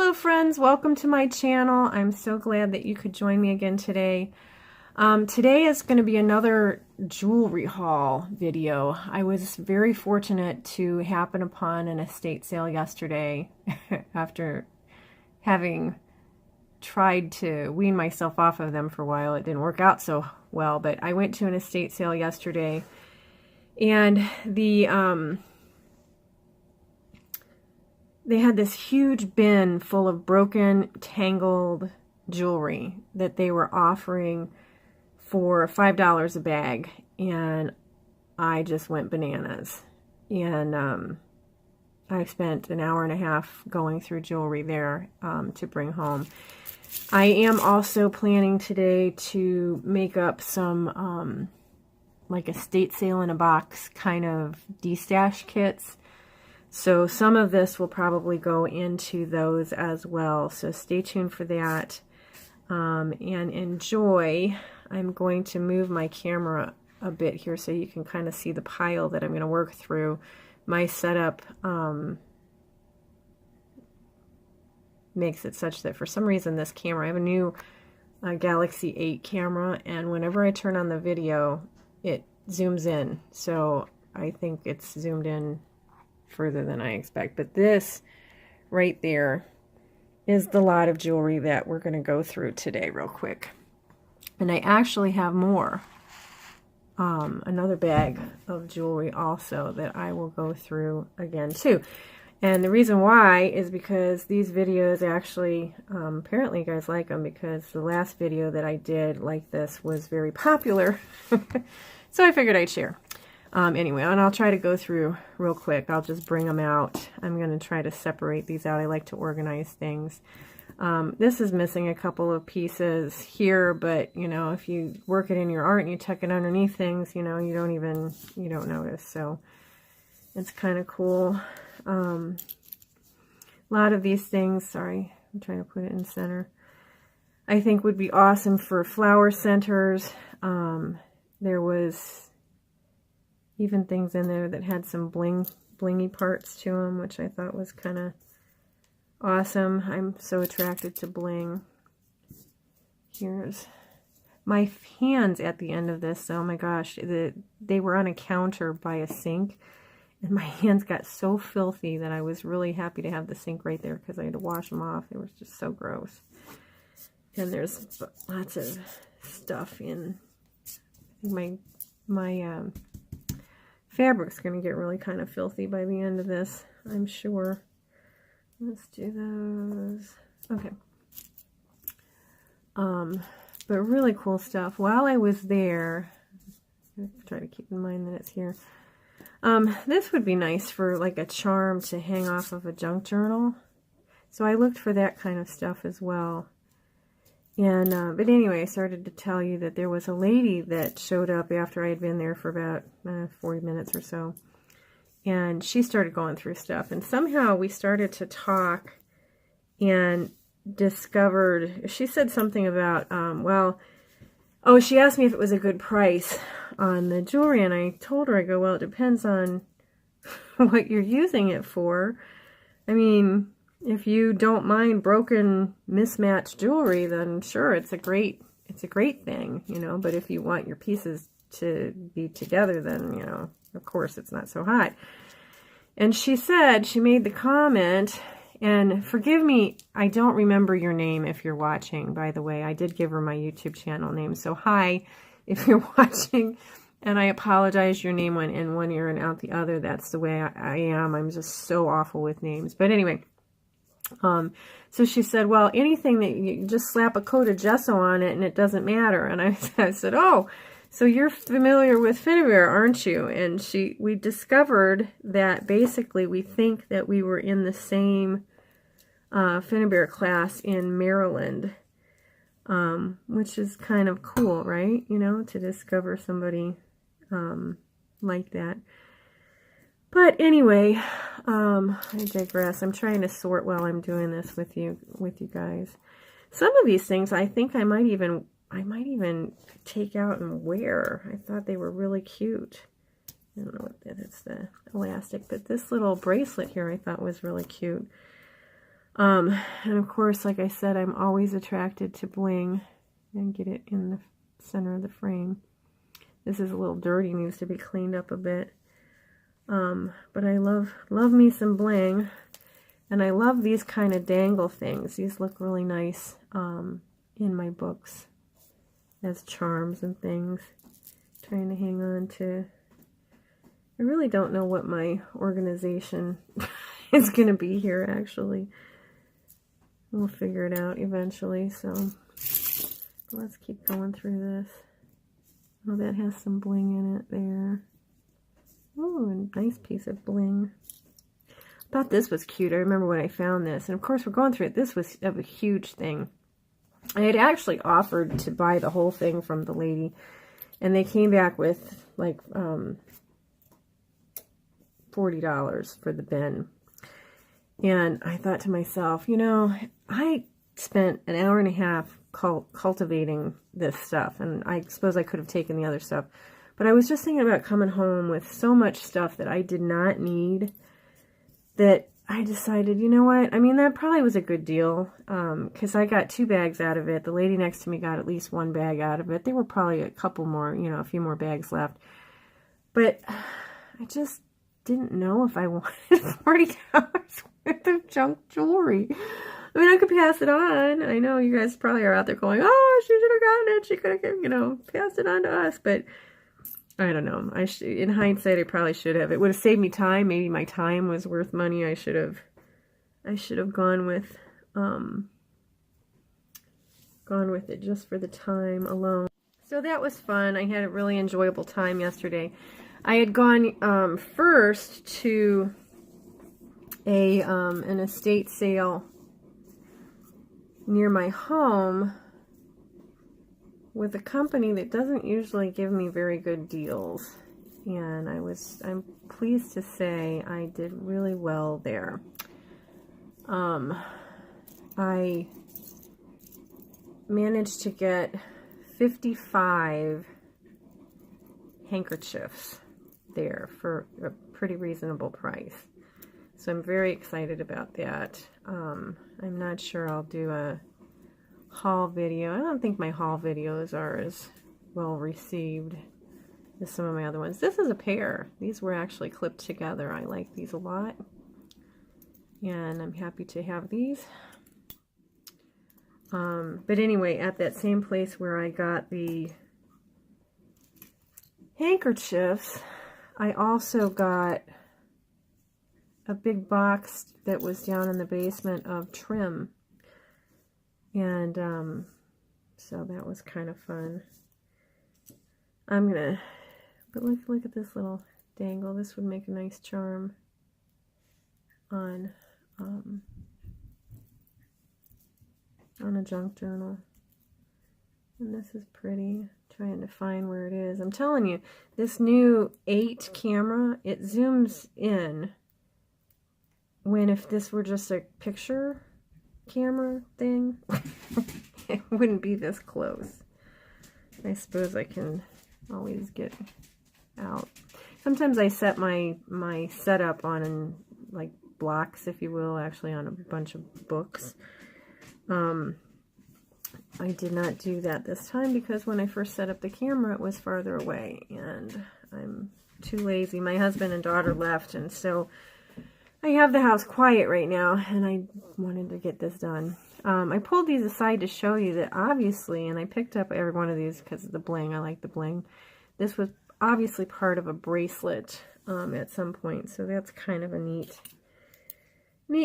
Hello friends, welcome to my channel. I'm so glad that you could join me again today. Today is going to be another jewelry haul video. I was very fortunate to happen upon an estate sale yesterday after having tried to wean myself off of them for a while. It didn't work out so well, but I went to an estate sale yesterday and they had this huge bin full of broken, tangled jewelry that they were offering for $5 a bag, and I just went bananas. And I spent an hour and a half going through jewelry there to bring home. I am also planning today to make up some like estate sale in a box kind of de-stash kits. So some of this will probably go into those as well. So stay tuned for that and enjoy. I'm going to move my camera a bit here so you can kind of see the pile that I'm going to work through. My setup makes it such that for some reason this camera, I have a new Galaxy 8 camera, and whenever I turn on the video, it zooms in. So I think it's zoomed in further than I expect. But this right there is the lot of jewelry that we're going to go through today real quick. And I actually have more. Another bag of jewelry also that I will go through again too. And the reason why is because these videos actually, apparently you guys like them, because the last video that I did like this was very popular. So I figured I'd share. Anyway, and I'll try to go through real quick. I'll just bring them out. I'm going to try to separate these out. I like to organize things. This is missing a couple of pieces here, but, you know, if you work it in your art and you tuck it underneath things, you know, you don't notice. So it's kind of cool. A lot of these things, sorry, I'm trying to put it in center, I think would be awesome for flower centers. There was even things in there that had some blingy parts to them, which I thought was kind of awesome. I'm so attracted to bling. Here's my hands at the end of this. Oh my gosh, they were on a counter by a sink, and my hands got so filthy that I was really happy to have the sink right there because I had to wash them off. It was just so gross. And there's lots of stuff in my fabric's going to get really kind of filthy by the end of this, I'm sure. Let's do those. Okay. But really cool stuff. While I was there, try to keep in mind that it's here. This would be nice for like a charm to hang off of a junk journal. So I looked for that kind of stuff as well. And, but anyway, I started to tell you that there was a lady that showed up after I had been there for about 40 minutes or so. And she started going through stuff. And somehow we started to talk and discovered, she said something about, she asked me if it was a good price on the jewelry. And I told her, I go, well, it depends on what you're using it for. I mean, if you don't mind broken, mismatched jewelry, then sure, it's a great thing, you know. But if you want your pieces to be together, then, you know, of course it's not so hot. And she said, she made the comment, and forgive me, I don't remember your name if you're watching, by the way. I did give her my YouTube channel name, so hi if you're watching. And I apologize, your name went in one ear and out the other. That's the way I am. I'm just so awful with names. But anyway, so she said, well, anything that you just slap a coat of gesso on it and it doesn't matter. And I said, oh, so you're familiar with Finnebear, aren't you? And we discovered that basically we think that we were in the same Finnebear class in Maryland, which is kind of cool, right? You know, to discover somebody like that. But anyway, I digress. I'm trying to sort while I'm doing this with you guys. Some of these things I think I might even take out and wear. I thought they were really cute. I don't know what that is, the elastic, but this little bracelet here I thought was really cute. And of course, like I said, I'm always attracted to bling, and get it in the center of the frame. This is a little dirty, needs to be cleaned up a bit. But I love me some bling, and I love these kind of dangle things. These look really nice in my books as charms and things. Trying to hang on to. I really don't know what my organization is going to be here, actually. We'll figure it out eventually, so let's keep going through this. Oh, that has some bling in it there. Oh, a nice piece of bling. I thought this was cute. I remember when I found this, and of course we're going through it. This was a huge thing. I had actually offered to buy the whole thing from the lady, and they came back with like $40 for the bin. And I thought to myself, you know, I spent an hour and a half cultivating this stuff, and I suppose I could have taken the other stuff, but I was just thinking about coming home with so much stuff that I did not need, that I decided, you know what, I mean, that probably was a good deal, because I got 2 bags out of it. The lady next to me got at least 1 bag out of it. There were probably a couple more, you know, a few more bags left, but I just didn't know if I wanted $40 worth of junk jewelry. I mean, I could pass it on. I know you guys probably are out there going, oh, she should have gotten it. She could have, you know, passed it on to us. But I don't know. In hindsight, I probably should have. It would have saved me time. Maybe my time was worth money. I should have gone with it just for the time alone. So that was fun. I had a really enjoyable time yesterday. I had gone first to an estate sale near my home with a company that doesn't usually give me very good deals, and I'm pleased to say I did really well there. I managed to get 55 handkerchiefs there for a pretty reasonable price. So I'm very excited about that. I'm not sure I'll do a haul video. I don't think my haul videos are as well received as some of my other ones. This is a pair. These were actually clipped together. I like these a lot, and I'm happy to have these. But anyway, at that same place where I got the handkerchiefs, I also got a big box that was down in the basement of trim, and so that was kind of fun. But look at this little dangle. This would make a nice charm on a junk journal. And this is pretty. Trying to find where it is. I'm telling you, this new 8 camera, it zooms in when if this were just a picture camera thing, it wouldn't be this close. I suppose I can always get out. Sometimes I set my setup on like blocks, if you will, actually on a bunch of books. I did not do that this time because when I first set up the camera, it was farther away, and I'm too lazy. My husband and daughter left, and so I have the house quiet right now, and I wanted to get this done. I pulled these aside to show you that obviously, and I picked up every one of these because of the bling. I like the bling. This was obviously part of a bracelet at some point, so that's kind of a neat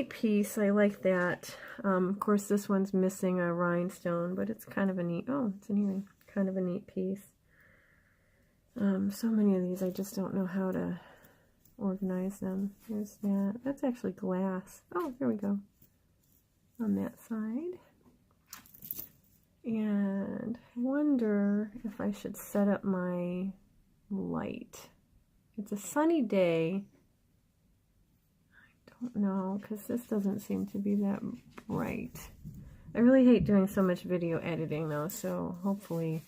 piece. I like that. Of course, this one's missing a rhinestone, but it's kind of a neat, oh, it's an earring. Kind of a neat piece. So many of these, I just don't know how to organize them. There's that. That's actually glass. Oh, here we go. On that side. And I wonder if I should set up my light. It's a sunny day. No, because this doesn't seem to be that bright. I really hate doing so much video editing though, so hopefully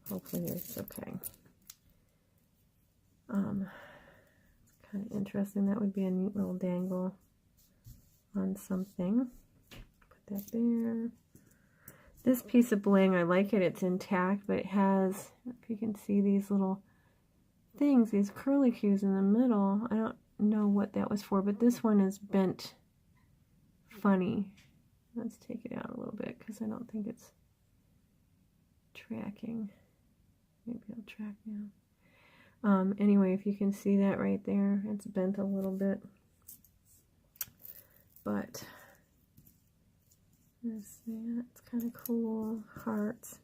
it's okay. It's kind of interesting. That would be a neat little dangle on something. Put that there. This piece of bling, I like it. It's intact, but it has, if you can see these little things, these curlicues in the middle. I don't know what that was for, but this one is bent funny. Let's take it out a little bit because I don't think it's tracking. Maybe I'll track now. Anyway, if you can see that right there, it's bent a little bit. But there's that. It's kind of cool. Hearts.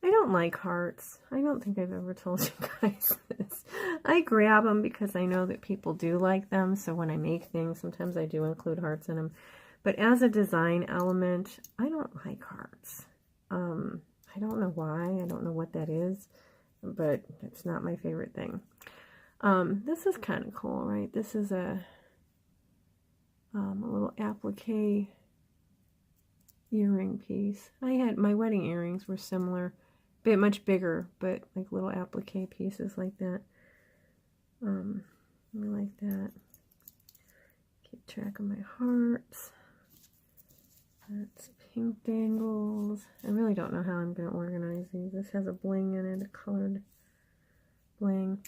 I don't like hearts. I don't think I've ever told you guys this. I grab them because I know that people do like them. So when I make things, sometimes I do include hearts in them. But as a design element, I don't like hearts. I don't know why. I don't know what that is. But it's not my favorite thing. This is kind of cool, right? This is a little applique earring piece. I had my wedding earrings were similar, bit much bigger, but like little applique pieces like that. I like that. Keep track of my hearts. That's pink dangles. I really don't know how I'm going to organize these. This has a bling in it, a colored bling.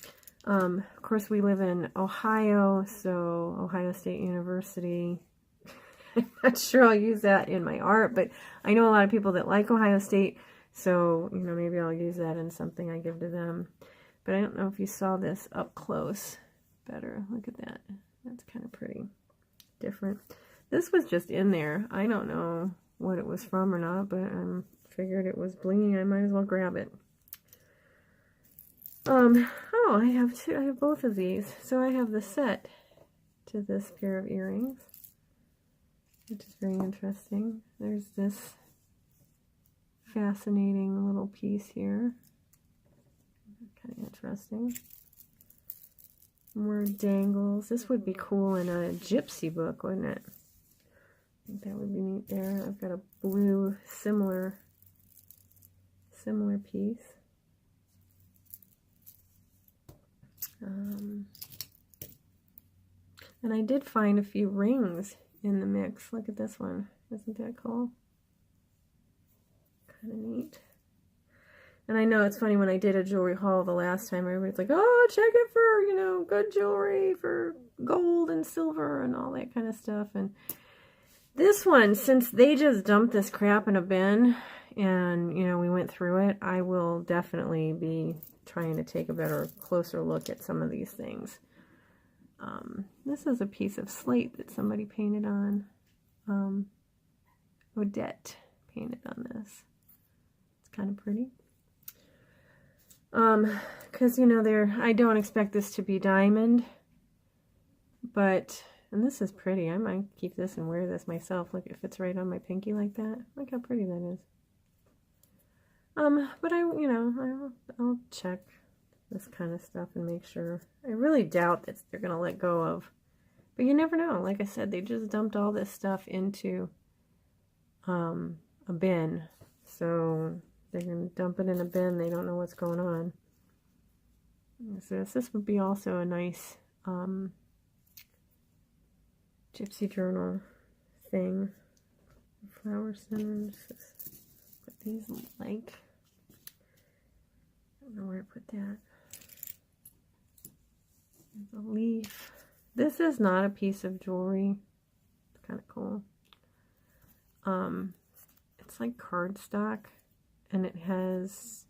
Of course, we live in Ohio, so Ohio State University. I'm not sure I'll use that in my art, but I know a lot of people that like Ohio State, so, you know, maybe I'll use that in something I give to them. But I don't know if you saw this up close better. Look at that. That's kind of pretty. Different. This was just in there. I don't know what it was from or not, but I figured it was blingy. I might as well grab it. Oh, I have both of these. So I have the set to this pair of earrings, which is very interesting. There's this fascinating little piece here. Kind of interesting. More dangles. This would be cool in a gypsy book, wouldn't it? I think that would be neat there. I've got a blue similar piece. And I did find a few rings in the mix. Look at this one. Isn't that cool? Kind of neat. And I know it's funny, when I did a jewelry haul the last time, everybody's like, oh, check it for, you know, good jewelry for gold and silver and all that kind of stuff. And this one, since they just dumped this crap in a bin and, you know, we went through it, I will definitely be trying to take a better, closer look at some of these things. This is a piece of slate that somebody painted on. Odette painted on this. It's kind of pretty. Because, you know, I don't expect this to be diamond, but, and this is pretty. I might keep this and wear this myself. Look, it fits right on my pinky like that. Look how pretty that is. But I'll check this kind of stuff and make sure. I really doubt that they're going to let go of, but you never know. Like I said, they just dumped all this stuff into, a bin. So they're going to dump it in a bin. They don't know what's going on. So this would be also a nice, gypsy journal thing. Flower centers. What these look like. I don't know where I put that. There's a leaf. This is not a piece of jewelry. It's kind of cool. It's like cardstock, and it has,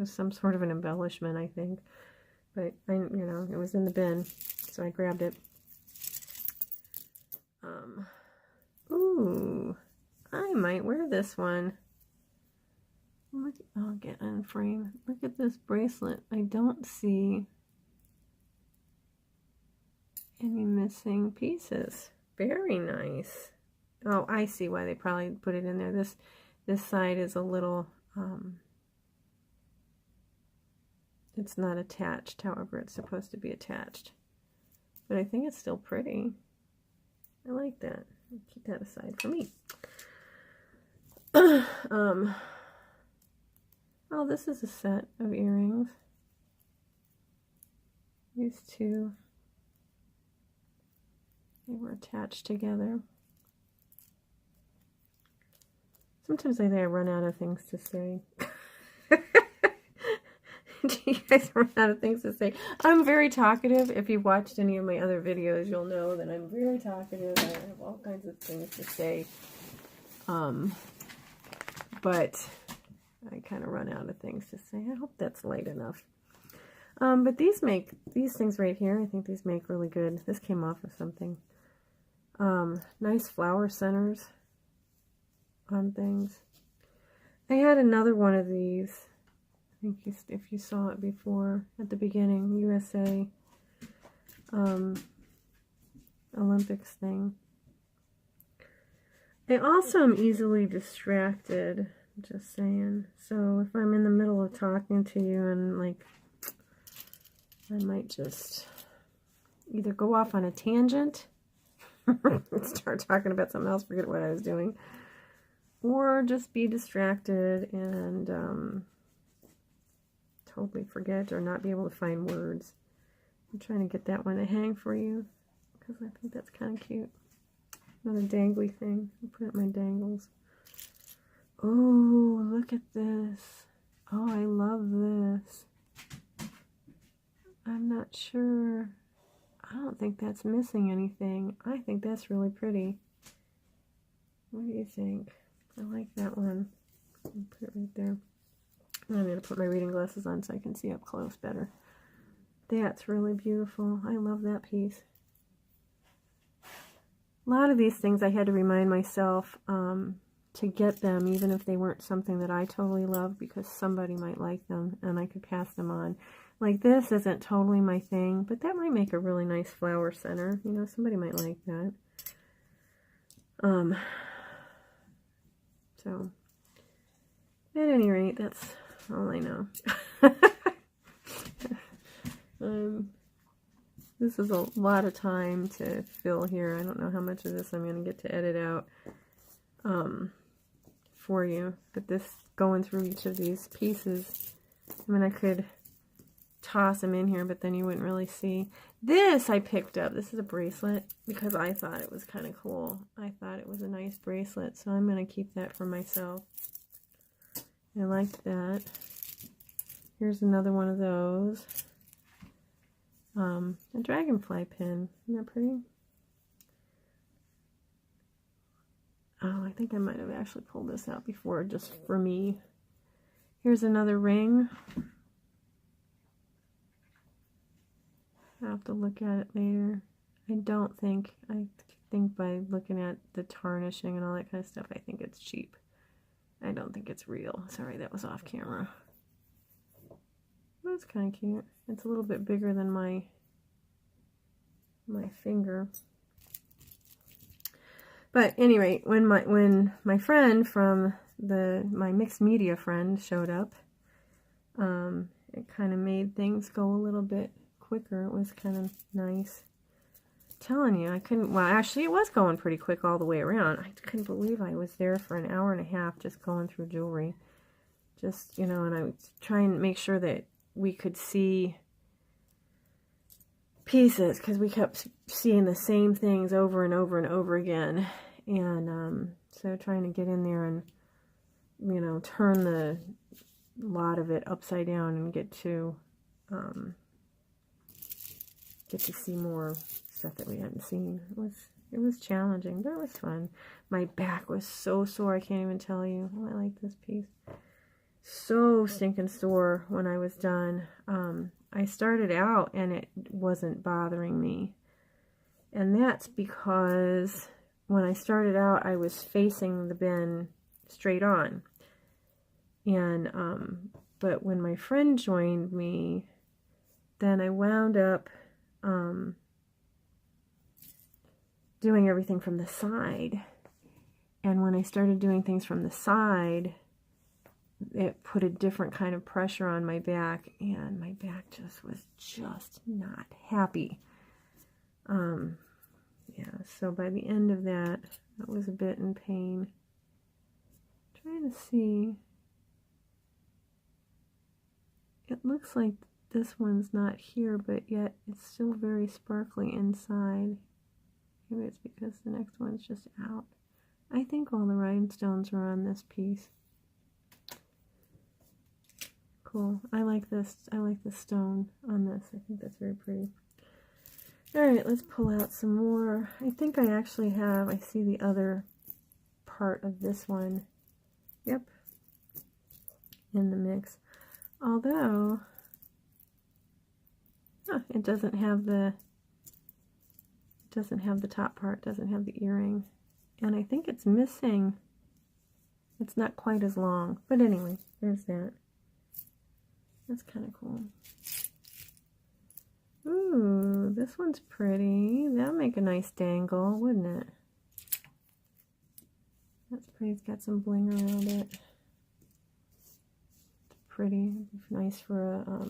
some sort of an embellishment, I think. But it was in the bin, so I grabbed it. Ooh, I might wear this one. Look, I'll get in frame. Look at this bracelet. I don't see any missing pieces. Very nice. Oh, I see why they probably put it in there. This side is a little, it's not attached, however it's supposed to be attached. But I think it's still pretty. I like that. I'll keep that aside for me. Oh, this is a set of earrings. These two, they were attached together. Sometimes I think I run out of things to say. Do you guys run out of things to say? I'm very talkative. If you've watched any of my other videos, you'll know that I'm very talkative. I have all kinds of things to say. But I kind of run out of things to say. I hope that's light enough. But these things right here, I think these make really good. This came off of something. Nice flower centers on things. I had another one of these. I think if you saw it before at the beginning, USA Olympics thing. I also am easily distracted, just saying. So if I'm in the middle of talking to you and like, I might just either go off on a tangent, start talking about something else, forget what I was doing, or just be distracted and totally forget or not be able to find words. I'm trying to get that one to hang for you because I think that's kind of cute. Another dangly thing. I'll put it in my dangles. Oh, look at this. Oh, I love this. I'm not sure. I don't think that's missing anything. I think that's really pretty. What do you think? I like that one. I'll put it right there. I'm going to put my reading glasses on so I can see up close better. That's really beautiful. I love that piece. A lot of these things I had to remind myself to get them, even if they weren't something that I totally love, because somebody might like them and I could pass them on. Like this isn't totally my thing, but that might make a really nice flower center. You know, somebody might like that. So, at any rate, that's all I know. This is a lot of time to fill here. I don't know how much of this I'm going to get to edit out for you. But this, going through each of these pieces, I mean, I could toss them in here, but then you wouldn't really see. This I picked up. This is a bracelet because I thought it was kind of cool. I thought it was a nice bracelet, so I'm going to keep that for myself. I liked that. Here's another one of those. A dragonfly pin. Isn't that pretty? Oh, I think I might have actually pulled this out before just for me. Here's another ring. I'll have to look at it later. I think by looking at the tarnishing and all that kind of stuff, I think it's cheap. I don't think it's real. Sorry, that was off camera. That's kind of cute. It's a little bit bigger than my finger. But anyway, when my friend from my mixed media friend showed up, it kind of made things go a little bit quicker. It was kind of nice. I'm telling you, I couldn't, well, actually it was going pretty quick all the way around. I couldn't believe I was there for an hour and a half just going through jewelry. Just, you know, and I was trying to make sure that we could see pieces because we kept seeing the same things over and over and over again. And so trying to get in there and, you know, turn the lot of it upside down and get to see more stuff that we hadn't seen. It was challenging, but it was fun. My back was so sore, I can't even tell you. Oh, I like this piece. So stinking sore when I was done. I started out and it wasn't bothering me. And that's because when I started out, I was facing the bin straight on. And, but when my friend joined me, then I wound up doing everything from the side. And when I started doing things from the side, it put a different kind of pressure on my back, and my back was just not happy. Yeah, so by the end of that, I was a bit in pain. Trying to see. It looks like this one's not here, but yet it's still very sparkly inside. Maybe it's because the next one's just out. I think all the rhinestones are on this piece. Cool. I like this. I like the stone on this. I think that's very pretty. Alright, let's pull out some more. I think I actually have, I see the other part of this one. Yep. In the mix. Although, it doesn't have the top part, doesn't have the earring. And I think it's missing. It's not quite as long. But anyway, there's that. That's kind of cool. Ooh, this one's pretty. That'll make a nice dangle, wouldn't it? That's pretty. It's got some bling around it. It's pretty. It's nice for a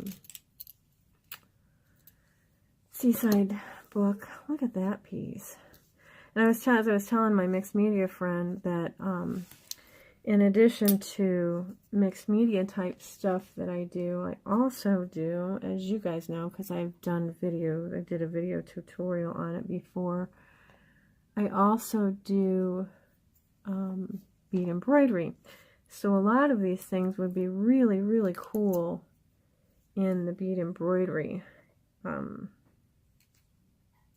seaside book. Look at that piece. And as I was telling my mixed media friend that in addition to mixed media type stuff that I do, I also do, as you guys know, because I've done videos, I did a video tutorial on it before, I also do bead embroidery. So a lot of these things would be really, really cool in the bead embroidery.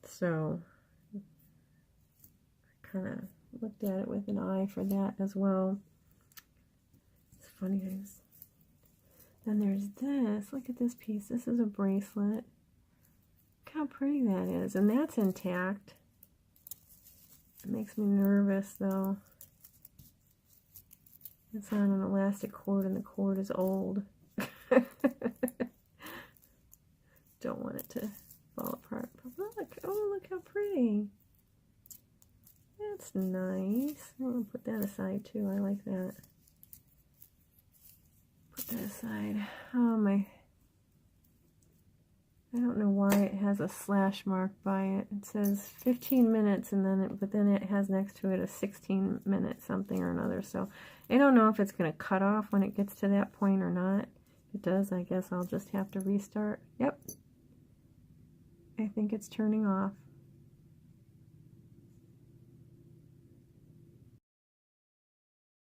So I kind of looked at it with an eye for that as well. It's funny, guys. Then there's this. Look at this piece. This is a bracelet. Look how pretty that is. And that's intact. It makes me nervous, though. It's on an elastic cord, and the cord is old. Don't want it to fall apart. But look, oh, look how pretty. That's nice. I'm going to put that aside, too. I like that. Put that aside. Oh, I don't know why it has a slash mark by it. It says 15 minutes, and then but then it has next to it a 16-minute something or another. So I don't know if it's going to cut off when it gets to that point or not. If it does, I guess I'll just have to restart. Yep. I think it's turning off.